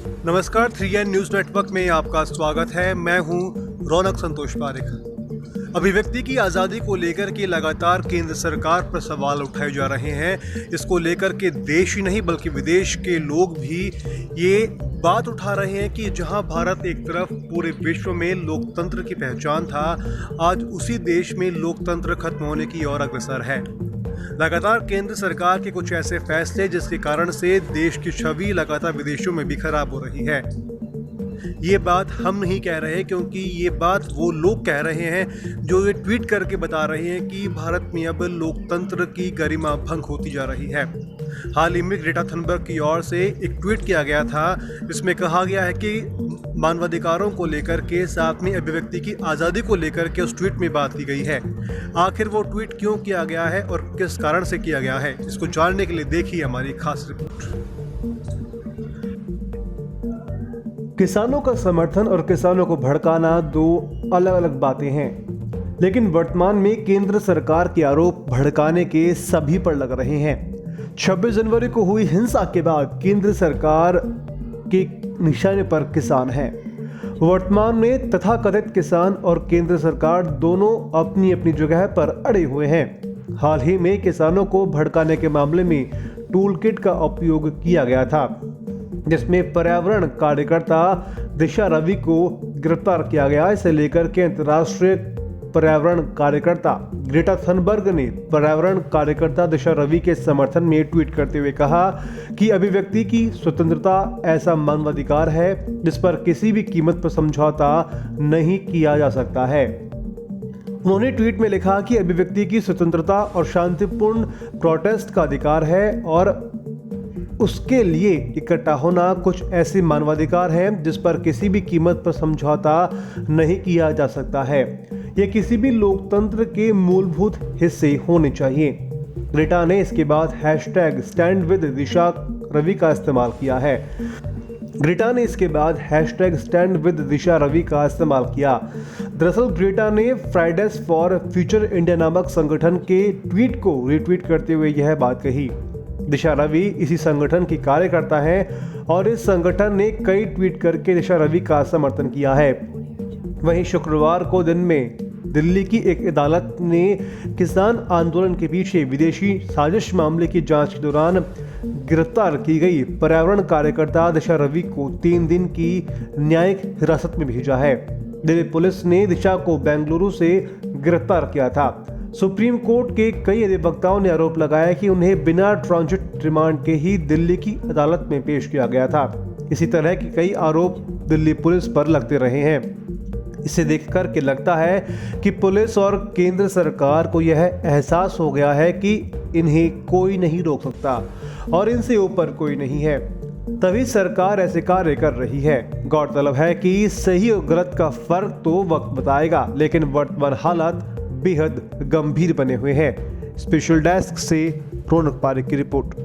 नमस्कार, 3N news network में आपका स्वागत है। मैं हूं रौनक संतोष पारेख। अभिव्यक्ति की आज़ादी को लेकर के लगातार केंद्र सरकार पर सवाल उठाए जा रहे हैं। इसको लेकर के देश ही नहीं बल्कि विदेश के लोग भी ये बात उठा रहे हैं कि जहां भारत एक तरफ पूरे विश्व में लोकतंत्र की पहचान था, आज उसी देश में लोकतंत्र खत्म होने की ओर अग्रसर है। लगातार केंद्र सरकार के कुछ ऐसे फैसले जिसके कारण से देश की छवि लगातार विदेशों में भी खराब हो रही है। ये बात हम नहीं कह रहे, क्योंकि ये बात वो लोग कह रहे हैं जो ये ट्वीट करके बता रहे हैं कि भारत में अब लोकतंत्र की गरिमा भंग होती जा रही है। हाल ही में ग्रेटा थनबर्ग की ओर से एक ट्वीट किया गया था, जिसमें कहा गया है कि मानवाधिकारों को लेकर के, साथ में अभिव्यक्ति की आज़ादी को लेकर के उस ट्वीट में बात की गई है। आखिर वो ट्वीट क्यों किया गया है और किस कारण से किया गया है, इसको जानने के लिए देखिए हमारी खास रिपोर्ट। किसानों का समर्थन और किसानों को भड़काना दो अलग अलग बातें हैं, लेकिन वर्तमान में केंद्र सरकार के आरोप भड़काने के सभी पर लग रहे हैं। 26 जनवरी को हुई हिंसा के बाद केंद्र सरकार के निशाने पर किसान हैं। वर्तमान में तथाकथित किसान और केंद्र सरकार दोनों अपनी अपनी जगह पर अड़े हुए हैं। हाल ही में किसानों को भड़काने के मामले में टूल किट का उपयोग किया गया था, जिसमें पर्यावरण कार्यकर्ता दिशा रवि को गिरफ्तार किया गया। इसे लेकर के अंतर्राष्ट्रीय पर्यावरण कार्यकर्ता ग्रेटा थनबर्ग ने पर्यावरण कार्यकर्ता दिशा रवि के समर्थन में ट्वीट करते हुए कहा कि अभिव्यक्ति की स्वतंत्रता ऐसा मानवाधिकार है जिस पर किसी भी कीमत पर समझौता नहीं किया जा सकता है। उन्होंने ट्वीट में लिखा कि अभिव्यक्ति की स्वतंत्रता और शांतिपूर्ण प्रोटेस्ट का अधिकार है और उसके लिए इकट्ठा होना कुछ ऐसे मानवाधिकार हैं जिस पर किसी भी कीमत पर समझौता नहीं किया जा सकता है। ये किसी भी लोकतंत्र के मूलभूत हिस्से होने चाहिए। ग्रेटा ने इसके बाद #StandWithDisha का इस्तेमाल किया है। #StandWithDisha का इस्तेमाल किया। दरअसल ग्रेटा ने फ्राइडेज फॉर फ्यूचर इंडिया नामक संगठन के ट्वीट को रीट्वीट करते हुए यह बात कही। दिशा रवि इसी संगठन की कार्यकर्ता हैं और इस संगठन ने कई ट्वीट करके दिशा रवि का समर्थन किया है। वहीं शुक्रवार को दिन में दिल्ली की एक अदालत ने किसान आंदोलन के पीछे विदेशी साजिश मामले की जांच के दौरान गिरफ्तार की गई पर्यावरण कार्यकर्ता दिशा रवि को 3 दिन की न्यायिक हिरासत में भेजा है। दिल्ली पुलिस ने दिशा को बेंगलुरु से गिरफ्तार किया था। सुप्रीम कोर्ट के कई अधिवक्ताओं ने आरोप लगाया कि उन्हें बिना ट्रांजिट रिमांड के ही दिल्ली की अदालत में पेश किया गया था। इसी तरह के कई आरोप दिल्ली पुलिस पर लगते रहे हैं। इसे देखकर के लगता है कि पुलिस और केंद्र सरकार को यह एहसास हो गया है कि इन्हें कोई नहीं रोक सकता और इनसे ऊपर कोई नहीं है, तभी सरकार ऐसे कार्य कर रही है। गौरतलब है कि सही और गलत का फर्क तो वक्त बताएगा, लेकिन वर्तमान हालात बेहद गंभीर बने हुए हैं। स्पेशल डेस्क से रौनक पारेख की रिपोर्ट।